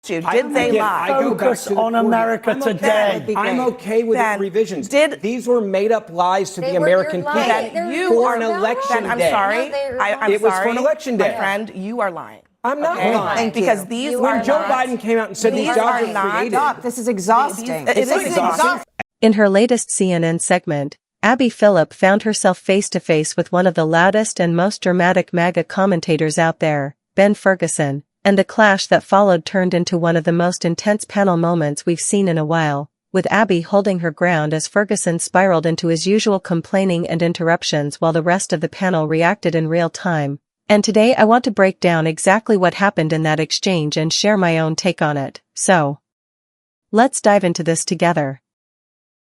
Did they lie? Focus on America today. I'm okay with the revisions. These were made-up lies to the American people for an election day. I'm sorry. It was for an election day. My friend, you are lying. I'm not lying. Because when Joe Biden came out and said these jobs are created. Stop. This is exhausting. It is exhausting. In her latest CNN segment, Abby Phillip found herself face-to-face with one of the loudest and most dramatic MAGA commentators out there, Ben Ferguson, and the clash that followed turned into one of the most intense panel moments we've seen in a while, with Abby holding her ground as Ferguson spiraled into his usual complaining and interruptions while the rest of the panel reacted in real time. And today I want to break down exactly what happened in that exchange and share my own take on it. So, let's dive into this together.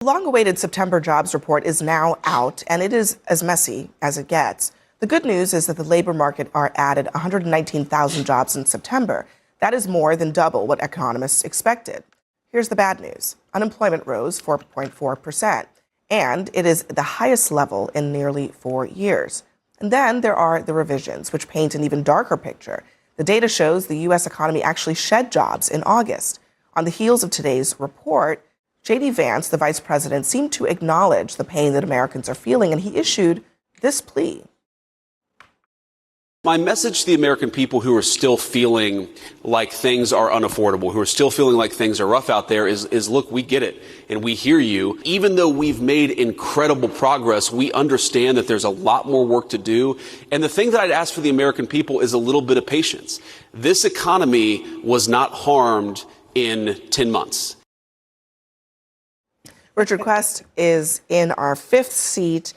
The long-awaited September jobs report is now out, and it is as messy as it gets. The good news is that the labor market added 119,000 jobs in September. That is more than double what economists expected. Here's the bad news. Unemployment rose 4.4%, and it is the highest level in nearly 4 years. And then there are the revisions, which paint an even darker picture. The data shows the U.S. economy actually shed jobs in August. On the heels of today's report, J.D. Vance, the vice president, seemed to acknowledge the pain that Americans are feeling, and he issued this plea. My message to the American people who are still feeling like things are unaffordable, who are still feeling like things are rough out there is look, we get it and we hear you. Even though we've made incredible progress, we understand that there's a lot more work to do. And the thing that I'd ask for the American people is a little bit of patience. This economy was not harmed in 10 months. Richard Quest is in our fifth seat.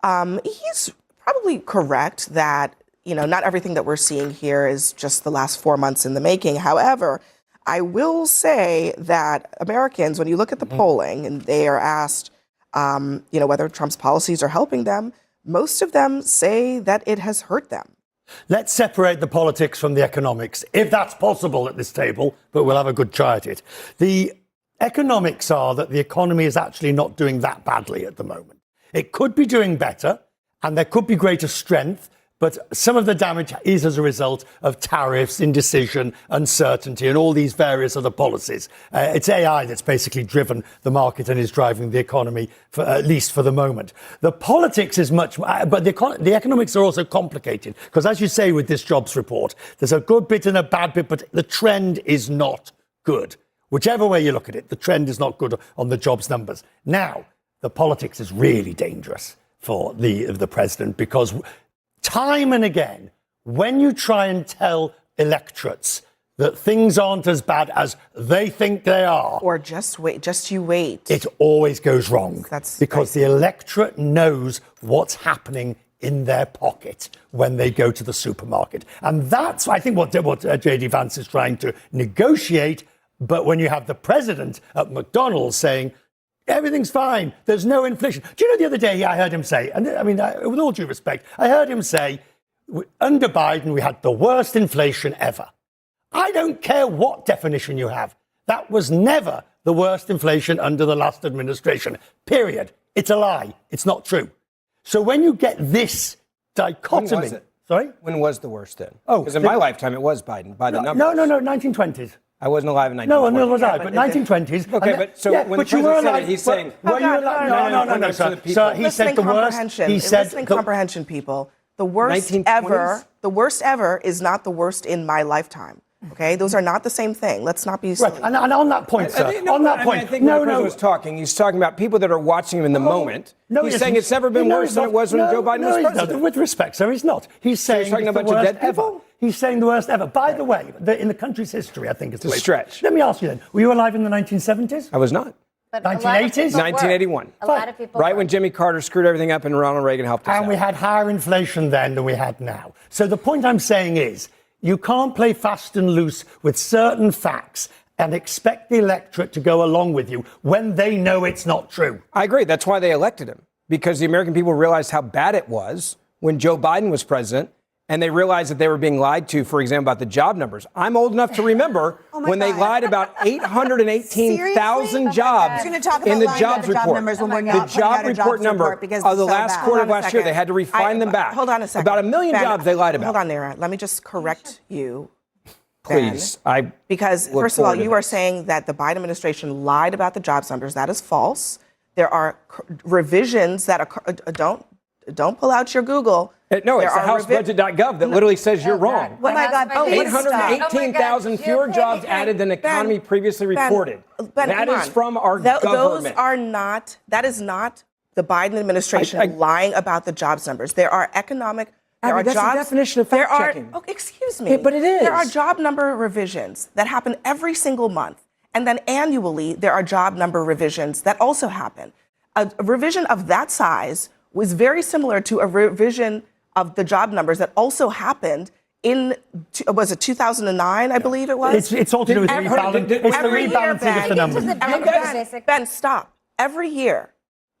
He's probably correct that not everything that we're seeing here is just the last 4 months in the making. However, I will say that Americans, when you look at the polling and they are asked, whether Trump's policies are helping them, most of them say that it has hurt them. Let's separate the politics from the economics, if that's possible at this table, but we'll have a good try at it. The economics are that the economy is actually not doing that badly at the moment. It could be doing better, and there could be greater strength, but some of the damage is as a result of tariffs, indecision, uncertainty, and all these various other policies. It's AI that's basically driven the market and is driving the economy, at least for the moment. The politics is much, but the economics are also complicated, because as you say with this jobs report, there's a good bit and a bad bit, but the trend is not good. Whichever way you look at it, the trend is not good on the jobs numbers. Now, the politics is really dangerous for the president, because time and again, when you try and tell electorates that things aren't as bad as they think they are, or just you wait, it always goes wrong. That's because the electorate knows what's happening in their pocket when they go to the supermarket. And that's, I think, what J.D. Vance is trying to negotiate. But when you have the president at McDonald's saying, everything's fine, there's no inflation. Do you know the other day I heard him say, and I mean, with all due respect, I heard him say, under Biden, we had the worst inflation ever. I don't care what definition you have. That was never the worst inflation under the last administration, period. It's a lie. It's not true. So when you get this dichotomy... When was it? Sorry? When was the worst then? Oh, because in my lifetime, it was Biden, by the numbers. No, 1920s. I wasn't alive in 1920s. No, neither was I, but 1920s. Okay, but so when the president said it, he's saying... Were you alive? No, sir. So he said the worst... Listening comprehension, people. The worst ever is not the worst in my lifetime. Okay, those are not the same thing. Let's not be silly. Right. And on that point, sir, I think when the president was talking, he's talking about people that are watching him in the moment. No, he's saying it's never been worse than it was when Joe Biden was president. With respect, sir, he's not. He's saying he's talking about the dead people. He's saying the worst ever. By the way, in the country's history, I think it's a stretch. Let me ask you then: were you alive in the 1970s? I was not. 1980s? 1981. A lot of people right when Jimmy Carter screwed everything up and Ronald Reagan helped us out. And we had higher inflation then than we had now. So the point I'm saying is, you can't play fast and loose with certain facts and expect the electorate to go along with you when they know it's not true. I agree. That's why they elected him, because the American people realized how bad it was when Joe Biden was president, and they realized that they were being lied to, for example, about the job numbers. I'm old enough to remember when they lied about 818,000 jobs in the jobs report. The job report number of the last quarter of last year, they had to refine them back. Hold on a second. About 1 million jobs they lied about. Hold on there. Let me just correct you. Please. Because, look first of all, forward to you are this. saying that the Biden administration lied about the jobs numbers. That is false. There are revisions that are, don't pull out your Google. No, There it's the are housebudget.gov that literally says you're wrong. Oh my God. Oh, please stop. 818,000 fewer jobs added than economy previously reported. That come is on. from our Those government. are not, that is not the Biden administration lying about the jobs numbers. There are economic, there Abby, are that's the jobs. definition of there fact-checking. are, oh, excuse me. But it is. There are job number revisions that happen every single month. And then annually, there are job number revisions that also happen. A revision of that size was very similar to a revision of the job numbers that also happened in, was it 2009, I believe it was? It's all to do with Every- rebalance. It's the every year, rebalancing of the numbers. Ben, stop. Every year,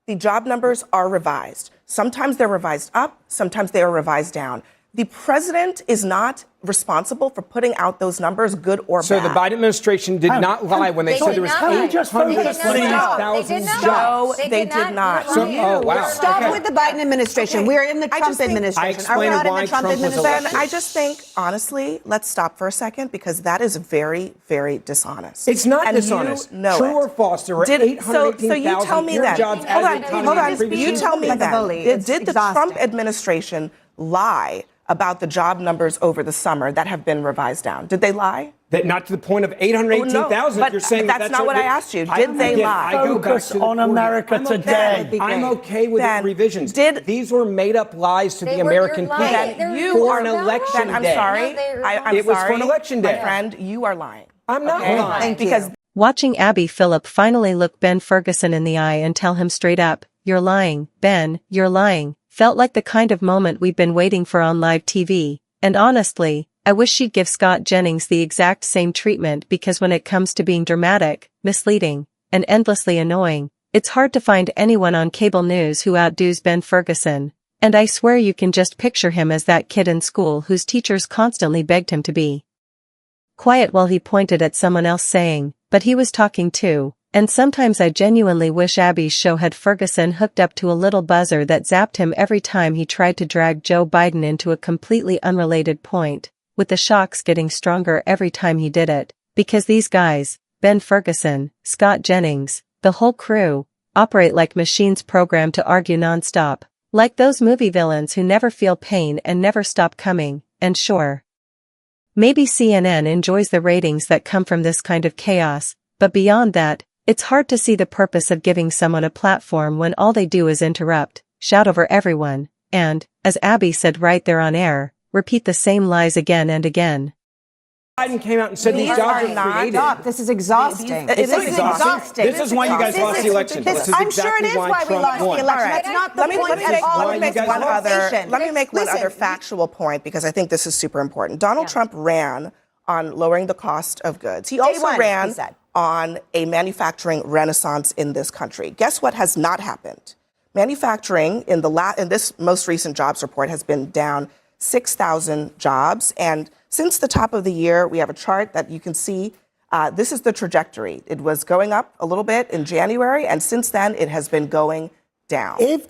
the job numbers are revised. Sometimes they're revised up, sometimes they are revised down. The president is not responsible for putting out those numbers, good or bad. So the Biden administration did not lie when they said there was Can we just focus, please? 800,000 jobs. No, they did not. Oh, wow. Stop Okay. with the Biden administration. Okay. We are in the I Trump just think- administration. I Are we explained not in why the Trump Trump was administration? Ben, I just think, honestly, let's stop for a second because that is very, very dishonest. It's not And dishonest. You know True it. or false, there were so you 818,000 tell me fewer then. jobs Hold added on, in hold economy on. previously You tell me like a then. bully. It's Did the exhausting. Trump administration lie about the job numbers over the summer that have been revised down? Did they lie? That not to the point of 818,000. but You're saying that's not what I asked you. Did they lie? I go back Focus to the on reporting. America I'm okay. today. I'm okay with Ben, the revisions. did- These were made up lies to the American people for an election Ben, I'm day. sorry. I'm It was for sorry. an election day. My friend, you are lying. I'm not Okay? lying. Thank you. Because Watching Abby Phillip finally look Ben Ferguson in the eye and tell him straight up, "You're lying, Ben, you're lying," felt like the kind of moment we've been waiting for on live TV. And honestly, I wish she'd give Scott Jennings the exact same treatment because when it comes to being dramatic, misleading, and endlessly annoying, it's hard to find anyone on cable news who outdoes Ben Ferguson. And I swear you can just picture him as that kid in school whose teachers constantly begged him to be quiet while he pointed at someone else saying, but he was talking too. And sometimes I genuinely wish Abby's show had Ferguson hooked up to a little buzzer that zapped him every time he tried to drag Joe Biden into a completely unrelated point, with the shocks getting stronger every time he did it, because these guys, Ben Ferguson, Scott Jennings, the whole crew, operate like machines programmed to argue nonstop, like those movie villains who never feel pain and never stop coming. And sure, maybe CNN enjoys the ratings that come from this kind of chaos, but beyond that, it's hard to see the purpose of giving someone a platform when all they do is interrupt, shout over everyone, and, as Abby said right there on air, repeat the same lies again and again. Biden came out and said these jobs are created. Stop. This is exhausting. It This is is exhausting. exhausting. This is why you guys lost the election. This is I'm sure it exactly is why why we Trump lost won. the election. All right. That's not the Let me point make at all. why you guys one lost. other. Let me make one Listen, other factual point because I think this is super important. Donald Trump ran on lowering the cost of goods. He also one, ran he said. on a manufacturing renaissance in this country. Guess what has not happened? Manufacturing in this most recent jobs report has been down 6,000 jobs, and since the top of the year, we have a chart that you can see. This is the trajectory. It was going up a little bit in January, and since then, it has been going down. If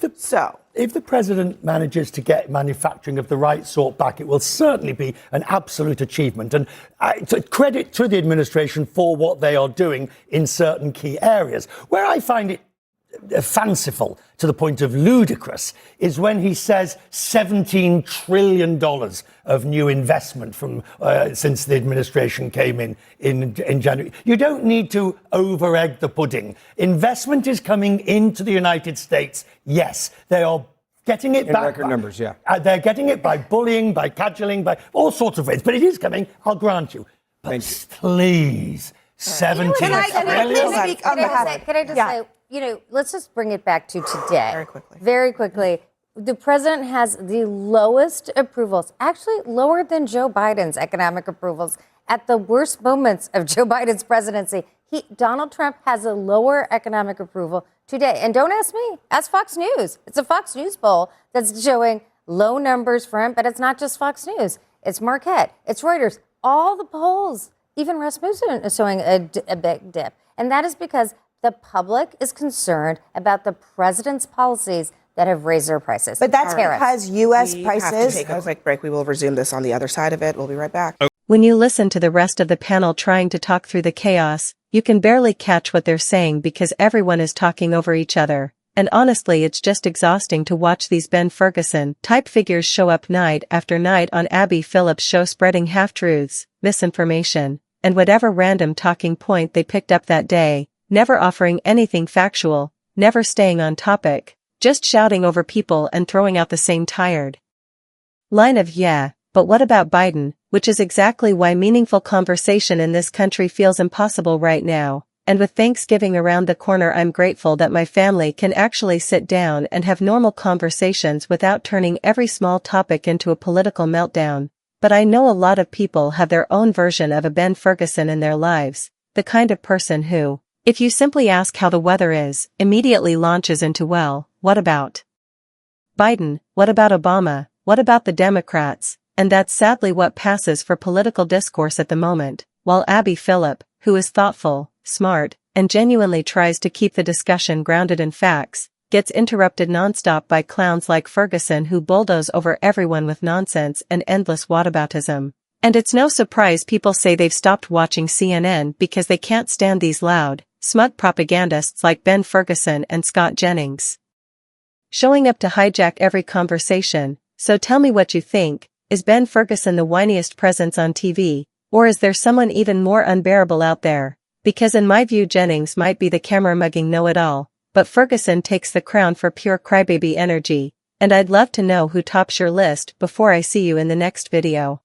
the president manages to get manufacturing of the right sort back, it will certainly be an absolute achievement. And credit to the administration for what they are doing in certain key areas. Where I find it fanciful to the point of ludicrous is when he says $17 trillion of new investment from since the administration came in January. You don't need to over-egg the pudding. Investment is coming into the United States. Yes, they are getting it In back. record numbers, yeah. They're getting it by bullying, by cajoling, by all sorts of ways. But it is coming, I'll grant you. But please, 17 Can I speak on behalf? Can I just say, let's just bring it back to today. Very quickly. Very quickly. The president has the lowest approvals, actually lower than Joe Biden's economic approvals at the worst moments of Joe Biden's presidency. Donald Trump has a lower economic approval today. And don't ask me, ask Fox News. It's a Fox News poll that's showing low numbers for him, but it's not just Fox News. It's Marquette, it's Reuters, all the polls. Even Rasmussen is showing a big dip. And that is because the public is concerned about the president's policies that have raised their prices. But that's Tariffs. because U.S. We prices. have to take a quick break. We will resume this on the other side of it. We'll be right back. When you listen to the rest of the panel trying to talk through the chaos, you can barely catch what they're saying because everyone is talking over each other. And honestly, it's just exhausting to watch these Ben Ferguson-type figures show up night after night on Abby Phillip's show spreading half-truths, misinformation, and whatever random talking point they picked up that day, never offering anything factual, never staying on topic, just shouting over people and throwing out the same tired line of "yeah, but what about Biden?" which is exactly why meaningful conversation in this country feels impossible right now. And with Thanksgiving around the corner, I'm grateful that my family can actually sit down and have normal conversations without turning every small topic into a political meltdown. But I know a lot of people have their own version of a Ben Ferguson in their lives, the kind of person who, if you simply ask how the weather is, immediately launches into, well, what about Biden? What about Obama? What about the Democrats? And that's sadly what passes for political discourse at the moment, while Abby Phillip, who is thoughtful, smart, and genuinely tries to keep the discussion grounded in facts, gets interrupted nonstop by clowns like Ferguson who bulldoze over everyone with nonsense and endless whataboutism. And it's no surprise people say they've stopped watching CNN because they can't stand these loud, smug propagandists like Ben Ferguson and Scott Jennings showing up to hijack every conversation. So tell me what you think. Is Ben Ferguson the whiniest presence on TV, or is there someone even more unbearable out there? Because in my view, Jennings might be the camera-mugging know-it-all, but Ferguson takes the crown for pure crybaby energy, and I'd love to know who tops your list before I see you in the next video.